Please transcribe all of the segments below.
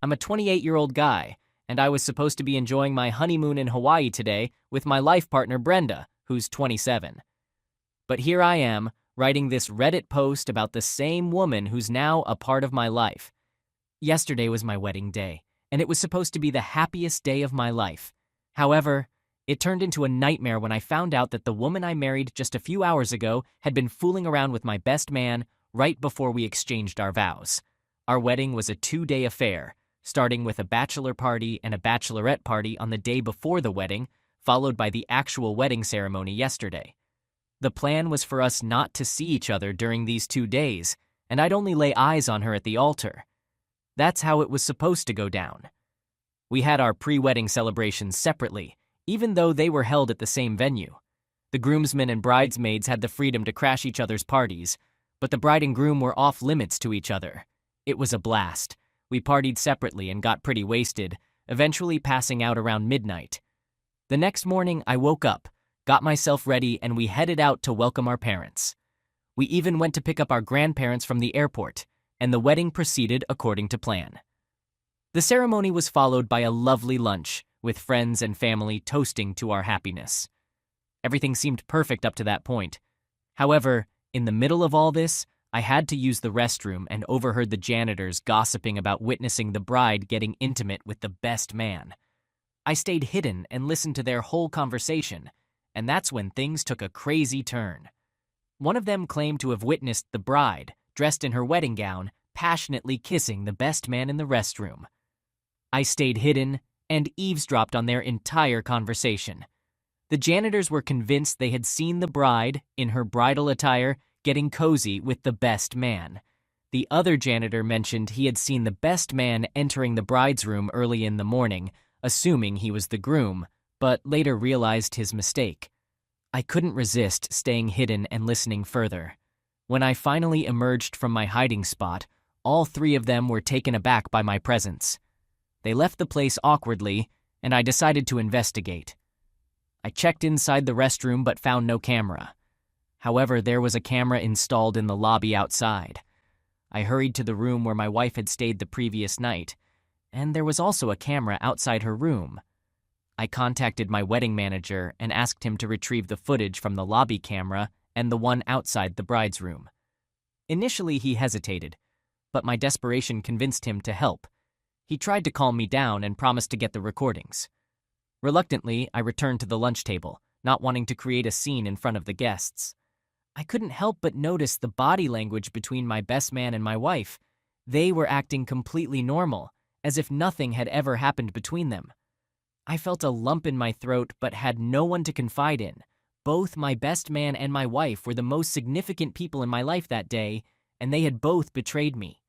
I'm a 28-year-old guy, and I was supposed to be enjoying my honeymoon in Hawaii today with my life partner Brenda, who's 27. But here I am, writing this Reddit post about the same woman who's now a part of my life. Yesterday was my wedding day, and it was supposed to be the happiest day of my life. However, it turned into a nightmare when I found out that the woman I married just a few hours ago had been fooling around with my best man right before we exchanged our vows. Our wedding was a 2-day affair, starting with a bachelor party and a bachelorette party on the day before the wedding, followed by the actual wedding ceremony yesterday. The plan was for us not to see each other during these 2 days, and I'd only lay eyes on her at the altar. That's how it was supposed to go down. We had our pre-wedding celebrations separately, even though they were held at the same venue. The groomsmen and bridesmaids had the freedom to crash each other's parties, but the bride and groom were off limits to each other. It was a blast. We partied separately and got pretty wasted, eventually passing out around midnight. The next morning, I woke up, got myself ready, and we headed out to welcome our parents. We even went to pick up our grandparents from the airport, and the wedding proceeded according to plan. The ceremony was followed by a lovely lunch, with friends and family toasting to our happiness. Everything seemed perfect up to that point. However, in the middle of all this, I had to use the restroom and overheard the janitors gossiping about witnessing the bride getting intimate with the best man. I stayed hidden and listened to their whole conversation, and that's when things took a crazy turn. One of them claimed to have witnessed the bride, dressed in her wedding gown, passionately kissing the best man in the restroom. I stayed hidden and eavesdropped on their entire conversation. The janitors were convinced they had seen the bride, in her bridal attire, getting cozy with the best man. The other janitor mentioned he had seen the best man entering the bride's room early in the morning, assuming he was the groom, but later realized his mistake. I couldn't resist staying hidden and listening further. When I finally emerged from my hiding spot, all 3 of them were taken aback by my presence. They left the place awkwardly, and I decided to investigate. I checked inside the restroom but found no camera. However, there was a camera installed in the lobby outside. I hurried to the room where my wife had stayed the previous night, and there was also a camera outside her room. I contacted my wedding manager and asked him to retrieve the footage from the lobby camera and the one outside the bride's room. Initially, he hesitated, but my desperation convinced him to help. He tried to calm me down and promised to get the recordings. Reluctantly, I returned to the lunch table, not wanting to create a scene in front of the guests. I couldn't help but notice the body language between my best man and my wife. They were acting completely normal, as if nothing had ever happened between them. I felt a lump in my throat but had no one to confide in. Both my best man and my wife were the most significant people in my life that day, and they had both betrayed me.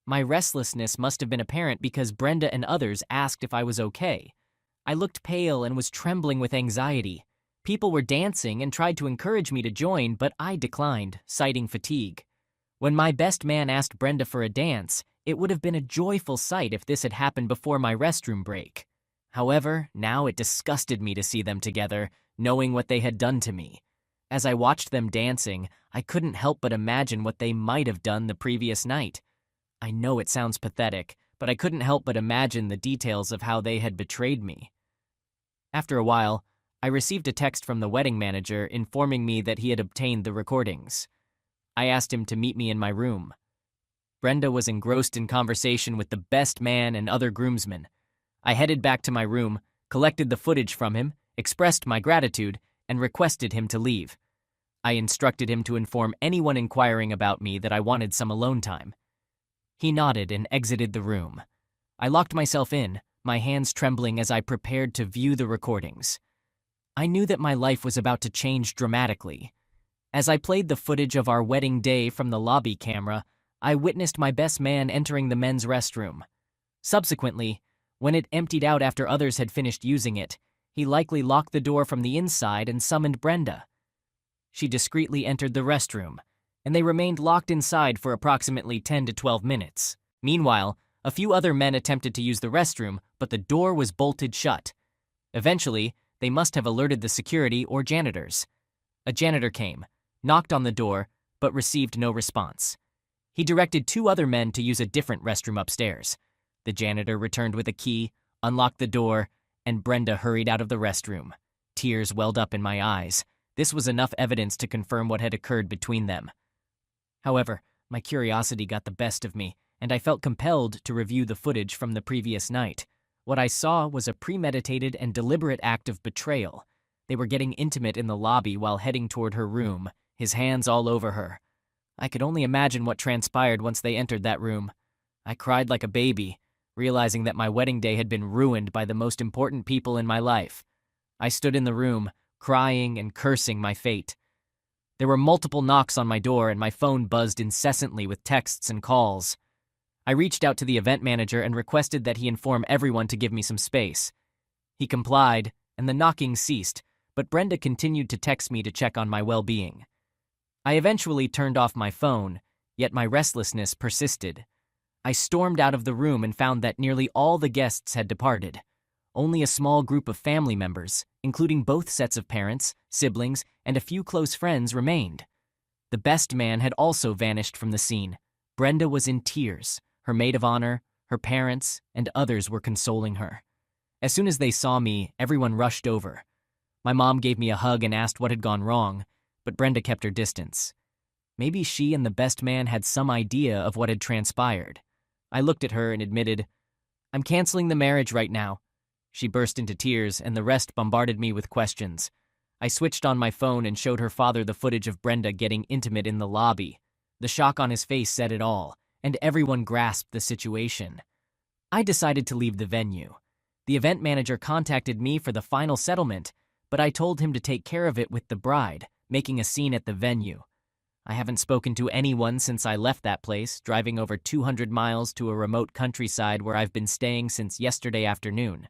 My restlessness must have been apparent because Brenda and others asked if I was okay. I looked pale and was trembling with anxiety. People were dancing and tried to encourage me to join, but I declined, citing fatigue. When my best man asked Brenda for a dance, it would have been a joyful sight if this had happened before my restroom break. However, now it disgusted me to see them together, knowing what they had done to me. As I watched them dancing, I couldn't help but imagine what they might have done the previous night. I know it sounds pathetic, but I couldn't help but imagine the details of how they had betrayed me. After a while, I received a text from the wedding manager informing me that he had obtained the recordings. I asked him to meet me in my room. Brenda was engrossed in conversation with the best man and other groomsmen. I headed back to my room, collected the footage from him, expressed my gratitude, and requested him to leave. I instructed him to inform anyone inquiring about me that I wanted some alone time. He nodded and exited the room. I locked myself in, my hands trembling as I prepared to view the recordings. I knew that my life was about to change dramatically. As I played the footage of our wedding day from the lobby camera, I witnessed my best man entering the men's restroom. Subsequently, when it emptied out after others had finished using it, he likely locked the door from the inside and summoned Brenda. She discreetly entered the restroom, and they remained locked inside for approximately 10 to 12 minutes. Meanwhile, a few other men attempted to use the restroom, but the door was bolted shut. Eventually, they must have alerted the security or janitors. A janitor came, knocked on the door, but received no response. He directed 2 other men to use a different restroom upstairs. The janitor returned with a key, unlocked the door, and Brenda hurried out of the restroom. Tears welled up in my eyes. This was enough evidence to confirm what had occurred between them. However, my curiosity got the best of me, and I felt compelled to review the footage from the previous night. What I saw was a premeditated and deliberate act of betrayal. They were getting intimate in the lobby while heading toward her room, his hands all over her. I could only imagine what transpired once they entered that room. I cried like a baby, realizing that my wedding day had been ruined by the most important people in my life. I stood in the room, crying and cursing my fate. There were multiple knocks on my door and my phone buzzed incessantly with texts and calls. I reached out to the event manager and requested that he inform everyone to give me some space. He complied, and the knocking ceased, but Brenda continued to text me to check on my well-being. I eventually turned off my phone, yet my restlessness persisted. I stormed out of the room and found that nearly all the guests had departed. Only a small group of family members, including both sets of parents, siblings, and a few close friends, remained. The best man had also vanished from the scene. Brenda was in tears. Her maid of honor, her parents, and others were consoling her. As soon as they saw me, everyone rushed over. My mom gave me a hug and asked what had gone wrong, but Brenda kept her distance. Maybe she and the best man had some idea of what had transpired. I looked at her and admitted, "I'm canceling the marriage right now." She burst into tears, and the rest bombarded me with questions. I switched on my phone and showed her father the footage of Brenda getting intimate in the lobby. The shock on his face said it all, and everyone grasped the situation. I decided to leave the venue. The event manager contacted me for the final settlement, but I told him to take care of it with the bride, making a scene at the venue. I haven't spoken to anyone since I left that place, driving over 200 miles to a remote countryside where I've been staying since yesterday afternoon.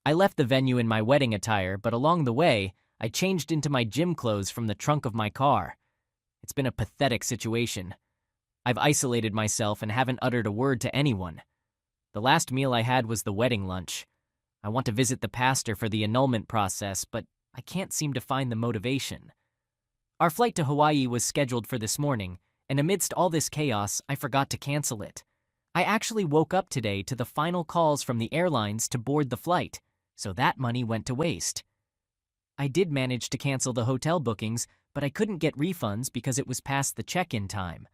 I left the venue in my wedding attire, but along the way, I changed into my gym clothes from the trunk of my car. It's been a pathetic situation. I've isolated myself and haven't uttered a word to anyone. The last meal I had was the wedding lunch. I want to visit the pastor for the annulment process, but I can't seem to find the motivation. Our flight to Hawaii was scheduled for this morning, and amidst all this chaos, I forgot to cancel it. I actually woke up today to the final calls from the airlines to board the flight, so that money went to waste. I did manage to cancel the hotel bookings, but I couldn't get refunds because it was past the check-in time.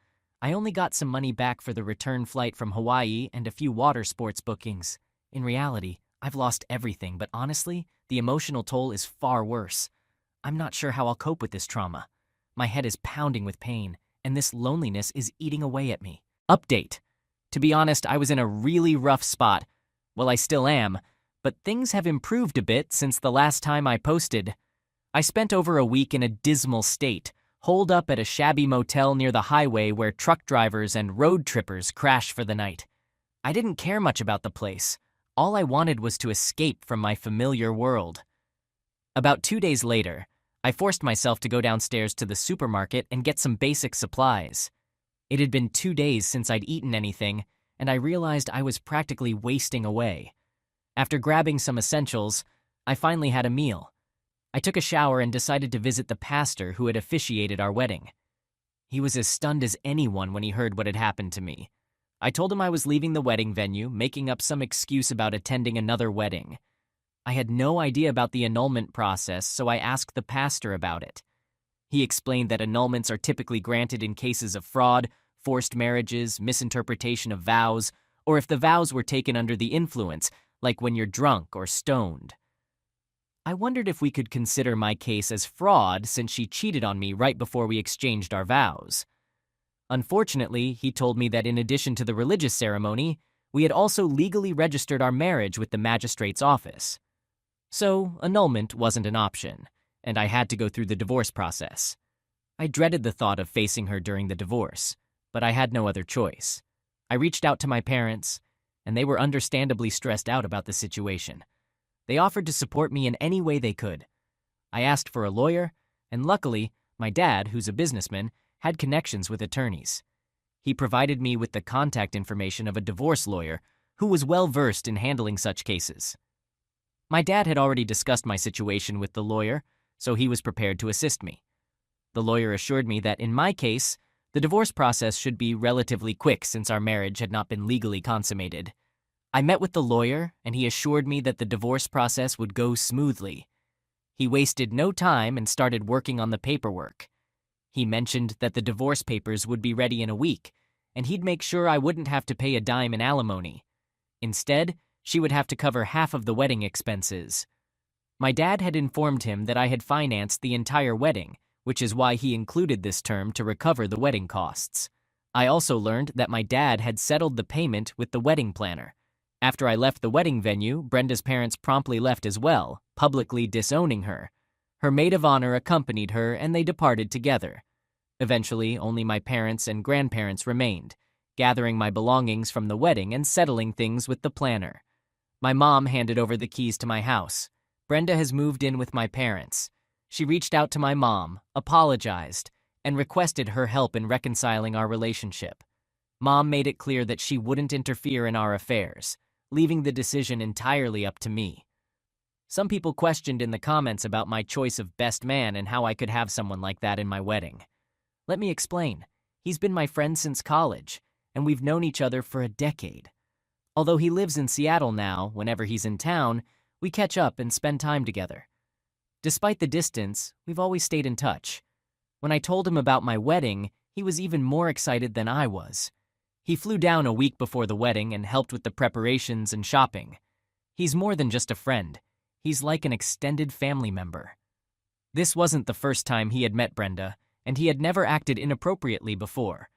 I only got some money back for the return flight from Hawaii and a few water sports bookings. In reality, I've lost everything, but honestly, the emotional toll is far worse. I'm not sure how I'll cope with this trauma. My head is pounding with pain, and this loneliness is eating away at me. Update. To be honest, I was in a really rough spot. Well, I still am, but things have improved a bit since the last time I posted. I spent over a week in a dismal state, holed up at a shabby motel near the highway where truck drivers and road trippers crash for the night. I didn't care much about the place. All I wanted was to escape from my familiar world. About 2 days later, I forced myself to go downstairs to the supermarket and get some basic supplies. It had been 2 days since I'd eaten anything, and I realized I was practically wasting away. After grabbing some essentials, I finally had a meal. I took a shower and decided to visit the pastor who had officiated our wedding. He was as stunned as anyone when he heard what had happened to me. I told him I was leaving the wedding venue, making up some excuse about attending another wedding. I had no idea about the annulment process, so I asked the pastor about it. He explained that annulments are typically granted in cases of fraud, forced marriages, misinterpretation of vows, or if the vows were taken under the influence, like when you're drunk or stoned. I wondered if we could consider my case as fraud since she cheated on me right before we exchanged our vows. Unfortunately, he told me that in addition to the religious ceremony, we had also legally registered our marriage with the magistrate's office. So, annulment wasn't an option, and I had to go through the divorce process. I dreaded the thought of facing her during the divorce, but I had no other choice. I reached out to my parents, and they were understandably stressed out about the situation. They offered to support me in any way they could. I asked for a lawyer, and luckily, my dad, who's a businessman, had connections with attorneys. He provided me with the contact information of a divorce lawyer who was well-versed in handling such cases. My dad had already discussed my situation with the lawyer, so he was prepared to assist me. The lawyer assured me that in my case, the divorce process should be relatively quick since our marriage had not been legally consummated. I met with the lawyer, and he assured me that the divorce process would go smoothly. He wasted no time and started working on the paperwork. He mentioned that the divorce papers would be ready in a week, and he'd make sure I wouldn't have to pay a dime in alimony. Instead, she would have to cover half of the wedding expenses. My dad had informed him that I had financed the entire wedding, which is why he included this term to recover the wedding costs. I also learned that my dad had settled the payment with the wedding planner. After I left the wedding venue, Brenda's parents promptly left as well, publicly disowning her. Her maid of honor accompanied her, and they departed together. Eventually, only my parents and grandparents remained, gathering my belongings from the wedding and settling things with the planner. My mom handed over the keys to my house. Brenda has moved in with my parents. She reached out to my mom, apologized, and requested her help in reconciling our relationship. Mom made it clear that she wouldn't interfere in our affairs, leaving the decision entirely up to me. Some people questioned in the comments about my choice of best man and how I could have someone like that in my wedding. Let me explain. He's been my friend since college, and we've known each other for a decade. Although he lives in Seattle now, whenever he's in town, we catch up and spend time together. Despite the distance, we've always stayed in touch. When I told him about my wedding, he was even more excited than I was. He flew down a week before the wedding and helped with the preparations and shopping. He's more than just a friend. He's like an extended family member. This wasn't the first time he had met Brenda, and he had never acted inappropriately before.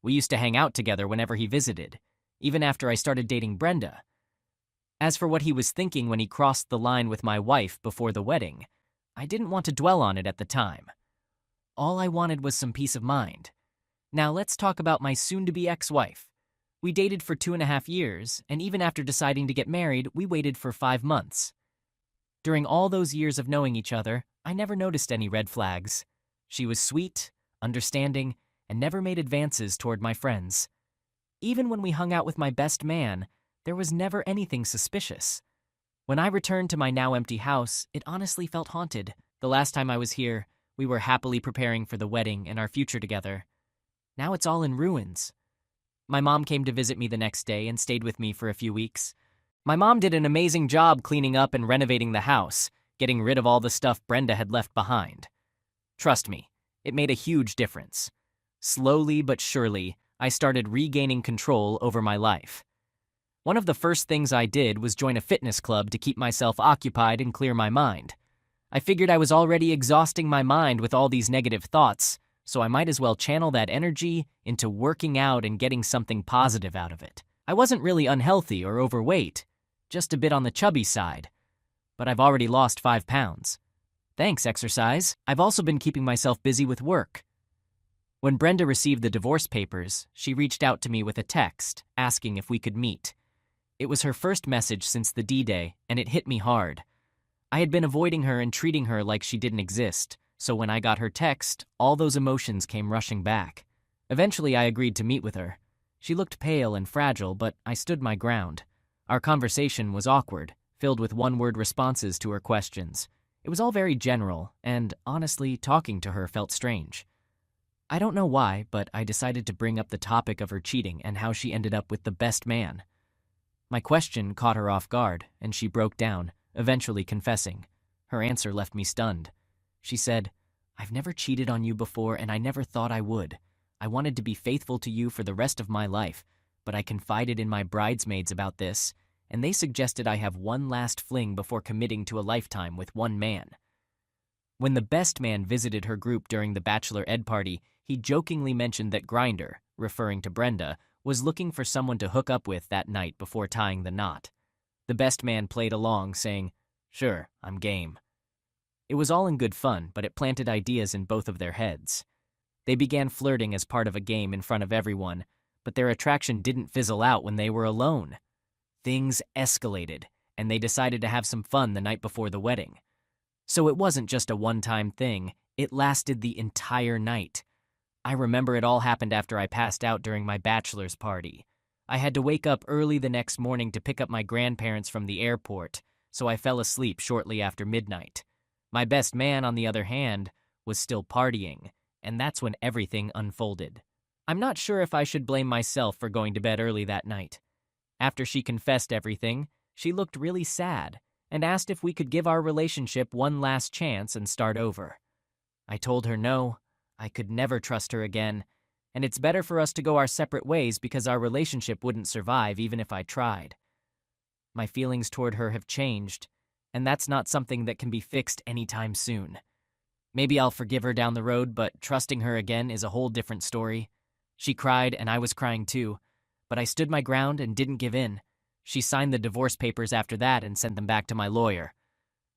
We used to hang out together whenever he visited, even after I started dating Brenda. As for what he was thinking when he crossed the line with my wife before the wedding, I didn't want to dwell on it at the time. All I wanted was some peace of mind. Now let's talk about my soon-to-be ex-wife. We dated for 2.5 years, and even after deciding to get married, we waited for 5 months. During all those years of knowing each other, I never noticed any red flags. She was sweet, understanding, and never made advances toward my friends. Even when we hung out with my best man, there was never anything suspicious. When I returned to my now empty house, it honestly felt haunted. The last time I was here, we were happily preparing for the wedding and our future together. Now it's all in ruins. My mom came to visit me the next day and stayed with me for a few weeks. My mom did an amazing job cleaning up and renovating the house, getting rid of all the stuff Brenda had left behind. Trust me, it made a huge difference. Slowly but surely, I started regaining control over my life. One of the first things I did was join a fitness club to keep myself occupied and clear my mind. I figured I was already exhausting my mind with all these negative thoughts, so I might as well channel that energy into working out and getting something positive out of it. I wasn't really unhealthy or overweight, just a bit on the chubby side, but I've already lost 5 pounds. Thanks, exercise. I've also been keeping myself busy with work. When Brenda received the divorce papers, she reached out to me with a text, asking if we could meet. It was her first message since the D-Day, and it hit me hard. I had been avoiding her and treating her like she didn't exist, so when I got her text, all those emotions came rushing back. Eventually, I agreed to meet with her. She looked pale and fragile, but I stood my ground. Our conversation was awkward, filled with one-word responses to her questions. It was all very general, and honestly, talking to her felt strange. I don't know why, but I decided to bring up the topic of her cheating and how she ended up with the best man. My question caught her off guard, and she broke down, eventually confessing. Her answer left me stunned. She said, "I've never cheated on you before, and I never thought I would. I wanted to be faithful to you for the rest of my life, but I confided in my bridesmaids about this, and they suggested I have one last fling before committing to a lifetime with one man." When the best man visited her group during the Bachelor Ed party, he jokingly mentioned that Grindr, referring to Brenda, was looking for someone to hook up with that night before tying the knot. The best man played along, saying, "Sure, I'm game." It was all in good fun, but it planted ideas in both of their heads. They began flirting as part of a game in front of everyone, but their attraction didn't fizzle out when they were alone. Things escalated, and they decided to have some fun the night before the wedding. So it wasn't just a one-time thing, it lasted the entire night. I remember it all happened after I passed out during my bachelor's party. I had to wake up early the next morning to pick up my grandparents from the airport, so I fell asleep shortly after midnight. My best man, on the other hand, was still partying, and that's when everything unfolded. I'm not sure if I should blame myself for going to bed early that night. After she confessed everything, she looked really sad and asked if we could give our relationship one last chance and start over. I told her no, I could never trust her again, and it's better for us to go our separate ways because our relationship wouldn't survive even if I tried. My feelings toward her have changed, and that's not something that can be fixed anytime soon. Maybe I'll forgive her down the road, but trusting her again is a whole different story. She cried, and I was crying too, but I stood my ground and didn't give in. She signed the divorce papers after that and sent them back to my lawyer.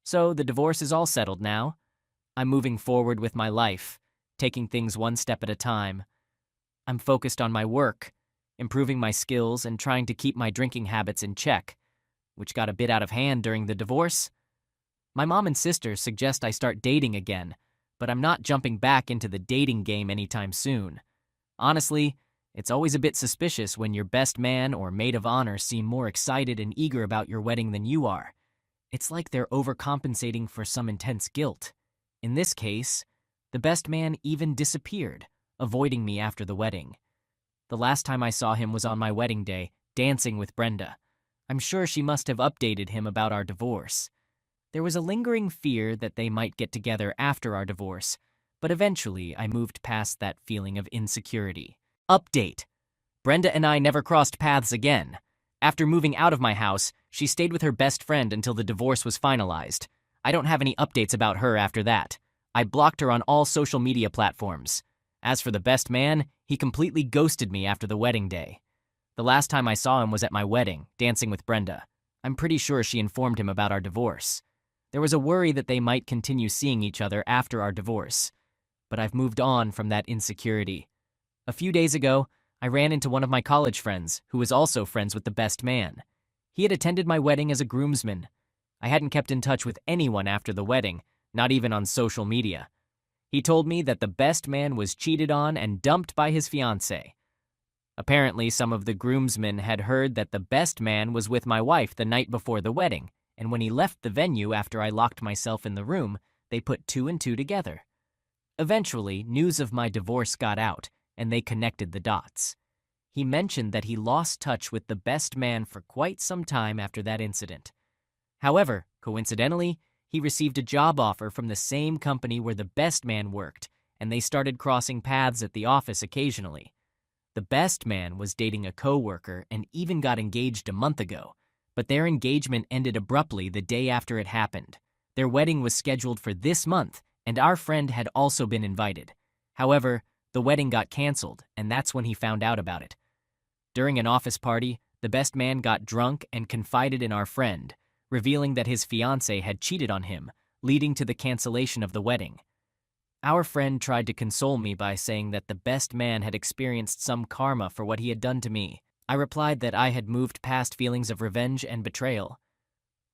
So the divorce is all settled now. I'm moving forward with my life, taking things one step at a time. I'm focused on my work, improving my skills, and trying to keep my drinking habits in check, which got a bit out of hand during the divorce. My mom and sister suggest I start dating again, but I'm not jumping back into the dating game anytime soon. Honestly, it's always a bit suspicious when your best man or maid of honor seem more excited and eager about your wedding than you are. It's like they're overcompensating for some intense guilt. In this case, the best man even disappeared, avoiding me after the wedding. The last time I saw him was on my wedding day, dancing with Brenda. I'm sure she must have updated him about our divorce. There was a lingering fear that they might get together after our divorce, but eventually I moved past that feeling of insecurity. Update: Brenda and I never crossed paths again. After moving out of my house, she stayed with her best friend until the divorce was finalized. I don't have any updates about her after that. I blocked her on all social media platforms. As for the best man, he completely ghosted me after the wedding day. The last time I saw him was at my wedding, dancing with Brenda. I'm pretty sure she informed him about our divorce. There was a worry that they might continue seeing each other after our divorce. But I've moved on from that insecurity. A few days ago, I ran into one of my college friends, who was also friends with the best man. He had attended my wedding as a groomsman. I hadn't kept in touch with anyone after the wedding, not even on social media. He told me that the best man was cheated on and dumped by his fiancée. Apparently, some of the groomsmen had heard that the best man was with my wife the night before the wedding, and when he left the venue after I locked myself in the room, they put two and two together. Eventually, news of my divorce got out, and they connected the dots. He mentioned that he lost touch with the best man for quite some time after that incident. However, coincidentally, he received a job offer from the same company where the best man worked, and they started crossing paths at the office occasionally. The best man was dating a coworker and even got engaged a month ago, but their engagement ended abruptly the day after it happened. Their wedding was scheduled for this month, and our friend had also been invited. However, the wedding got canceled, and that's when he found out about it. During an office party, the best man got drunk and confided in our friend, revealing that his fiancée had cheated on him, leading to the cancellation of the wedding. Our friend tried to console me by saying that the best man had experienced some karma for what he had done to me. I replied that I had moved past feelings of revenge and betrayal.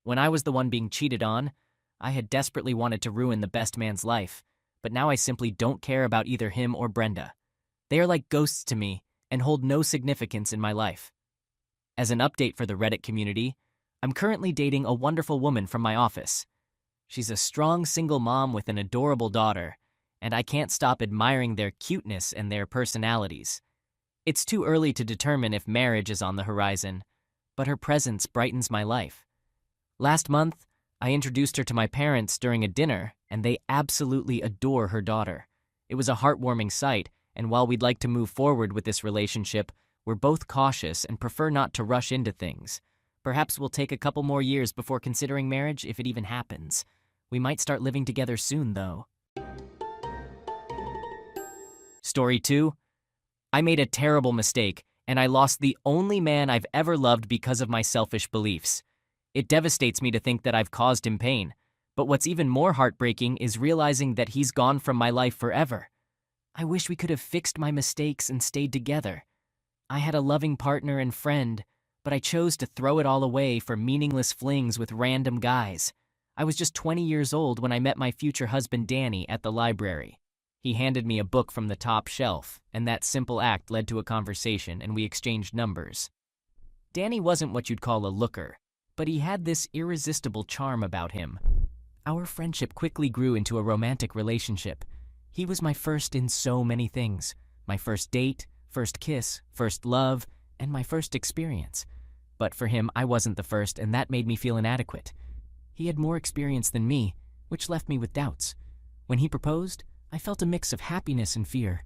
When I was the one being cheated on, I had desperately wanted to ruin the best man's life, but now I simply don't care about either him or Brenda. They are like ghosts to me and hold no significance in my life. As an update for the Reddit community, I'm currently dating a wonderful woman from my office. She's a strong single mom with an adorable daughter, and I can't stop admiring their cuteness and their personalities. It's too early to determine if marriage is on the horizon, but her presence brightens my life. Last month, I introduced her to my parents during a dinner, and they absolutely adore her daughter. It was a heartwarming sight, and while we'd like to move forward with this relationship, we're both cautious and prefer not to rush into things. Perhaps we'll take a couple more years before considering marriage if it even happens. We might start living together soon, though. Story 2. I made a terrible mistake, and I lost the only man I've ever loved because of my selfish beliefs. It devastates me to think that I've caused him pain, but what's even more heartbreaking is realizing that he's gone from my life forever. I wish we could have fixed my mistakes and stayed together. I had a loving partner and friend, but I chose to throw it all away for meaningless flings with random guys. I was just 20 years old when I met my future husband Danny at the library. He handed me a book from the top shelf, and that simple act led to a conversation, and we exchanged numbers. Danny wasn't what you'd call a looker, but he had this irresistible charm about him. Our friendship quickly grew into a romantic relationship. He was my first in so many things. My first date, first kiss, first love, and my first experience. But for him, I wasn't the first, and that made me feel inadequate. He had more experience than me, which left me with doubts. When he proposed, I felt a mix of happiness and fear.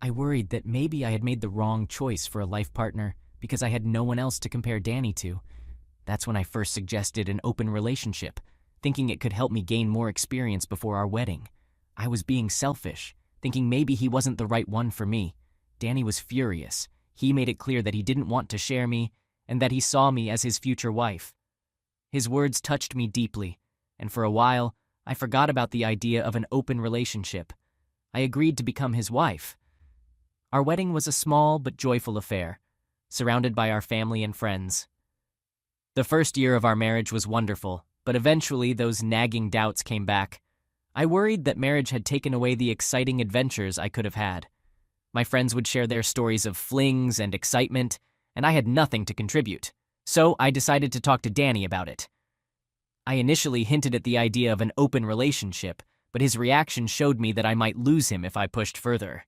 I worried that maybe I had made the wrong choice for a life partner because I had no one else to compare Danny to. That's when I first suggested an open relationship, thinking it could help me gain more experience before our wedding. I was being selfish, thinking maybe he wasn't the right one for me. Danny was furious. He made it clear that he didn't want to share me and that he saw me as his future wife. His words touched me deeply, and for a while, I forgot about the idea of an open relationship. I agreed to become his wife. Our wedding was a small but joyful affair, surrounded by our family and friends. The first year of our marriage was wonderful, but eventually those nagging doubts came back. I worried that marriage had taken away the exciting adventures I could have had. My friends would share their stories of flings and excitement, and I had nothing to contribute. So I decided to talk to Danny about it. I initially hinted at the idea of an open relationship, but his reaction showed me that I might lose him if I pushed further.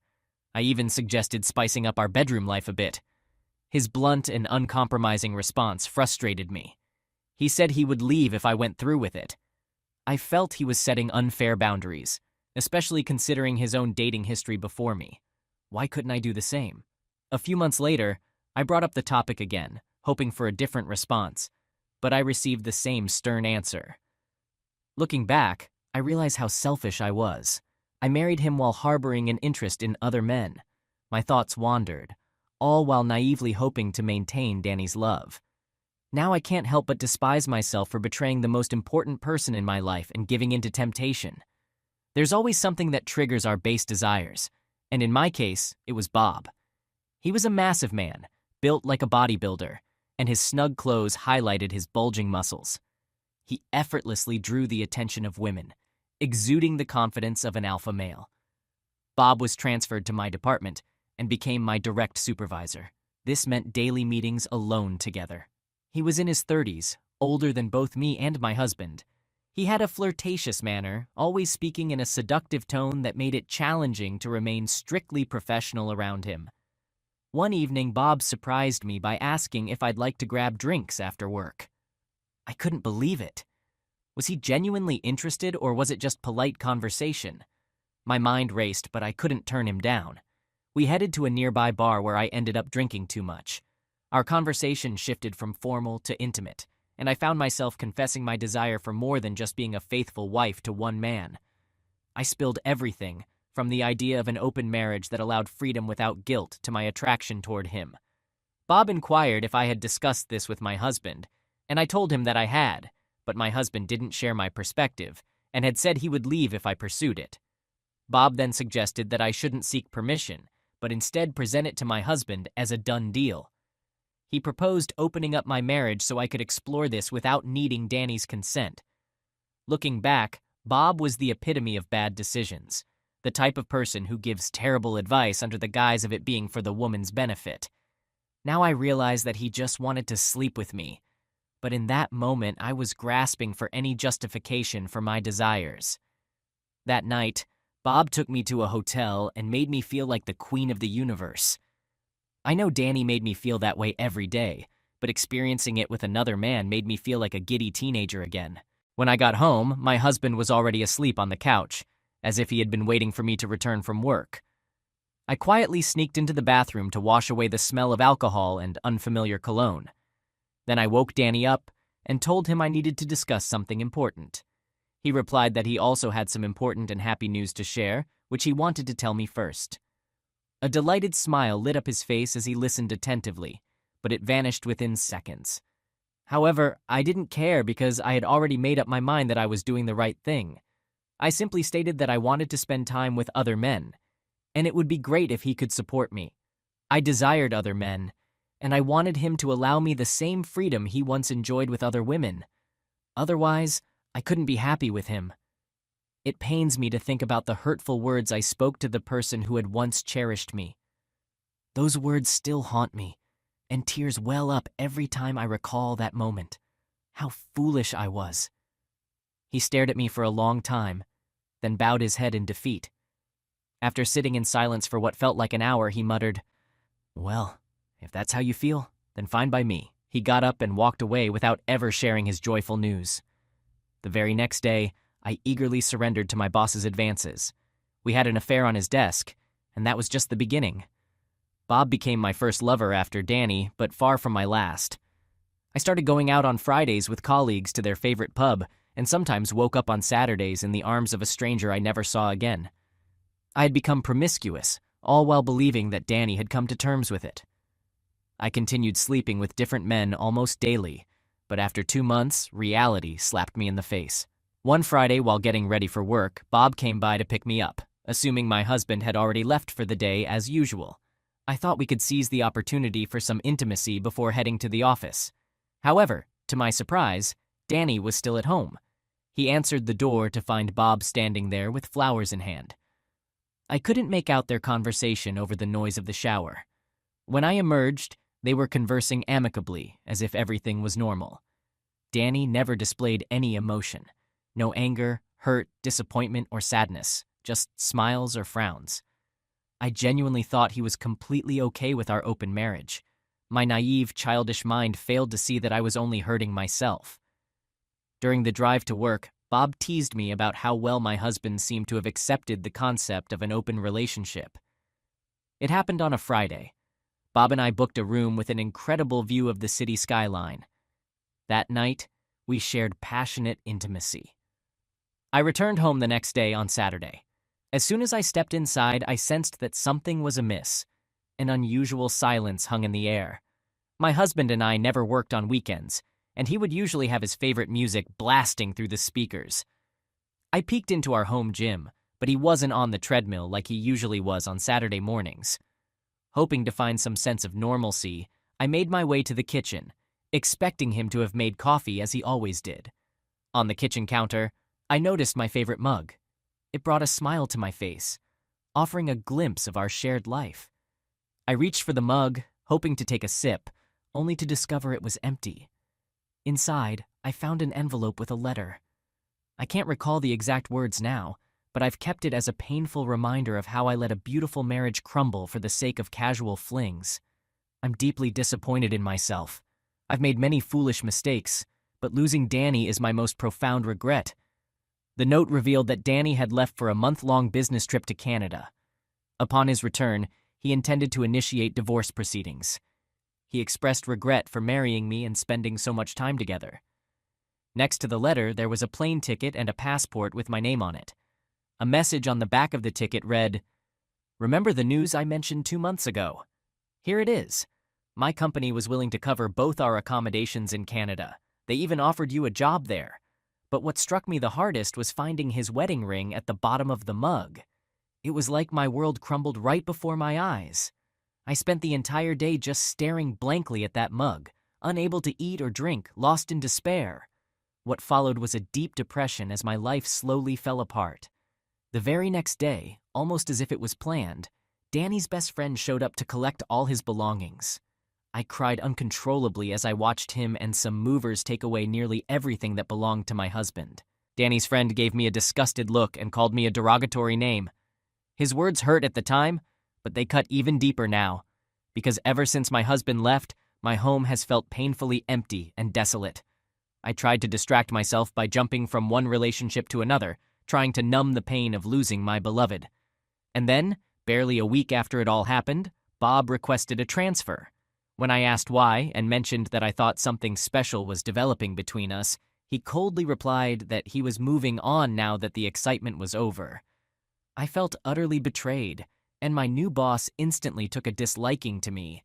I even suggested spicing up our bedroom life a bit. His blunt and uncompromising response frustrated me. He said he would leave if I went through with it. I felt he was setting unfair boundaries, especially considering his own dating history before me. Why couldn't I do the same? A few months later, I brought up the topic again, hoping for a different response, but I received the same stern answer. Looking back, I realize how selfish I was. I married him while harboring an interest in other men. My thoughts wandered, all while naively hoping to maintain Danny's love. Now I can't help but despise myself for betraying the most important person in my life and giving in to temptation. There's always something that triggers our base desires, and in my case, it was Bob. He was a massive man, built like a bodybuilder, and his snug clothes highlighted his bulging muscles. He effortlessly drew the attention of women, exuding the confidence of an alpha male. Bob was transferred to my department and became my direct supervisor. This meant daily meetings alone together. He was in his 30s, older than both me and my husband. He had a flirtatious manner, always speaking in a seductive tone that made it challenging to remain strictly professional around him. One evening, Bob surprised me by asking if I'd like to grab drinks after work. I couldn't believe it. Was he genuinely interested, or was it just polite conversation? My mind raced, but I couldn't turn him down. We headed to a nearby bar where I ended up drinking too much. Our conversation shifted from formal to intimate, and I found myself confessing my desire for more than just being a faithful wife to one man. I spilled everything, from the idea of an open marriage that allowed freedom without guilt to my attraction toward him. Bob inquired if I had discussed this with my husband, and I told him that I had, but my husband didn't share my perspective and had said he would leave if I pursued it. Bob then suggested that I shouldn't seek permission, but instead present it to my husband as a done deal. He proposed opening up my marriage so I could explore this without needing Danny's consent. Looking back, Bob was the epitome of bad decisions, the type of person who gives terrible advice under the guise of it being for the woman's benefit. Now I realize that he just wanted to sleep with me, but in that moment I was grasping for any justification for my desires. That night, Bob took me to a hotel and made me feel like the queen of the universe. I know Danny made me feel that way every day, but experiencing it with another man made me feel like a giddy teenager again. When I got home, my husband was already asleep on the couch, as if he had been waiting for me to return from work. I quietly sneaked into the bathroom to wash away the smell of alcohol and unfamiliar cologne. Then I woke Danny up and told him I needed to discuss something important. He replied that he also had some important and happy news to share, which he wanted to tell me first. A delighted smile lit up his face as he listened attentively, but it vanished within seconds. However, I didn't care because I had already made up my mind that I was doing the right thing. I simply stated that I wanted to spend time with other men, and it would be great if he could support me. I desired other men, and I wanted him to allow me the same freedom he once enjoyed with other women. Otherwise, I couldn't be happy with him. It pains me to think about the hurtful words I spoke to the person who had once cherished me. Those words still haunt me, and tears well up every time I recall that moment. How foolish I was. He stared at me for a long time, then bowed his head in defeat. After sitting in silence for what felt like an hour, he muttered, "Well, if that's how you feel, then fine by me." He got up and walked away without ever sharing his joyful news. The very next day, I eagerly surrendered to my boss's advances. We had an affair on his desk, and that was just the beginning. Bob became my first lover after Danny, but far from my last. I started going out on Fridays with colleagues to their favorite pub, and sometimes woke up on Saturdays in the arms of a stranger I never saw again. I had become promiscuous, all while believing that Danny had come to terms with it. I continued sleeping with different men almost daily, but after 2 months, reality slapped me in the face. One Friday, while getting ready for work, Bob came by to pick me up, assuming my husband had already left for the day as usual. I thought we could seize the opportunity for some intimacy before heading to the office. However, to my surprise, Danny was still at home. He answered the door to find Bob standing there with flowers in hand. I couldn't make out their conversation over the noise of the shower. When I emerged, they were conversing amicably, as if everything was normal. Danny never displayed any emotion. No anger, hurt, disappointment, or sadness, just smiles or frowns. I genuinely thought he was completely okay with our open marriage. My naive, childish mind failed to see that I was only hurting myself. During the drive to work, Bob teased me about how well my husband seemed to have accepted the concept of an open relationship. It happened on a Friday. Bob and I booked a room with an incredible view of the city skyline. That night, we shared passionate intimacy. I returned home the next day on Saturday. As soon as I stepped inside, I sensed that something was amiss. An unusual silence hung in the air. My husband and I never worked on weekends, and he would usually have his favorite music blasting through the speakers. I peeked into our home gym, but he wasn't on the treadmill like he usually was on Saturday mornings. Hoping to find some sense of normalcy, I made my way to the kitchen, expecting him to have made coffee as he always did. On the kitchen counter, I noticed my favorite mug. It brought a smile to my face, offering a glimpse of our shared life. I reached for the mug, hoping to take a sip, only to discover it was empty. Inside, I found an envelope with a letter. I can't recall the exact words now, but I've kept it as a painful reminder of how I let a beautiful marriage crumble for the sake of casual flings. I'm deeply disappointed in myself. I've made many foolish mistakes, but losing Danny is my most profound regret. The note revealed that Danny had left for a month-long business trip to Canada. Upon his return, he intended to initiate divorce proceedings. He expressed regret for marrying me and spending so much time together. Next to the letter, there was a plane ticket and a passport with my name on it. A message on the back of the ticket read, "Remember the news I mentioned 2 months ago? Here it is. My company was willing to cover both our accommodations in Canada. They even offered you a job there. But what struck me the hardest was finding his wedding ring at the bottom of the mug. It was like my world crumbled right before my eyes. I spent the entire day just staring blankly at that mug, unable to eat or drink, lost in despair. What followed was a deep depression as my life slowly fell apart. The very next day, almost as if it was planned, Danny's best friend showed up to collect all his belongings. I cried uncontrollably as I watched him and some movers take away nearly everything that belonged to my husband. Danny's friend gave me a disgusted look and called me a derogatory name. His words hurt at the time, but they cut even deeper now, because ever since my husband left, my home has felt painfully empty and desolate. I tried to distract myself by jumping from one relationship to another, trying to numb the pain of losing my beloved. And then, barely a week after it all happened, Bob requested a transfer. When I asked why and mentioned that I thought something special was developing between us, he coldly replied that he was moving on now that the excitement was over. I felt utterly betrayed, and my new boss instantly took a disliking to me.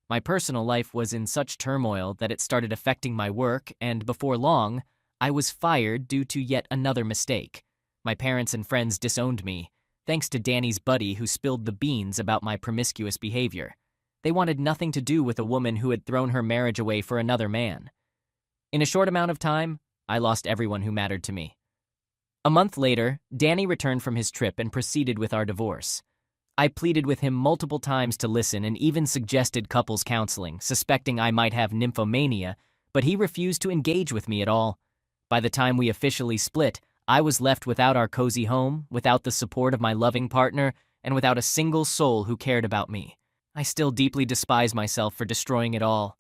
My personal life was in such turmoil that it started affecting my work, and before long, I was fired due to yet another mistake. My parents and friends disowned me, thanks to Danny's buddy who spilled the beans about my promiscuous behavior. They wanted nothing to do with a woman who had thrown her marriage away for another man. In a short amount of time, I lost everyone who mattered to me. A month later, Danny returned from his trip and proceeded with our divorce. I pleaded with him multiple times to listen and even suggested couples counseling, suspecting I might have nymphomania, but he refused to engage with me at all. By the time we officially split, I was left without our cozy home, without the support of my loving partner, and without a single soul who cared about me. I still deeply despise myself for destroying it all.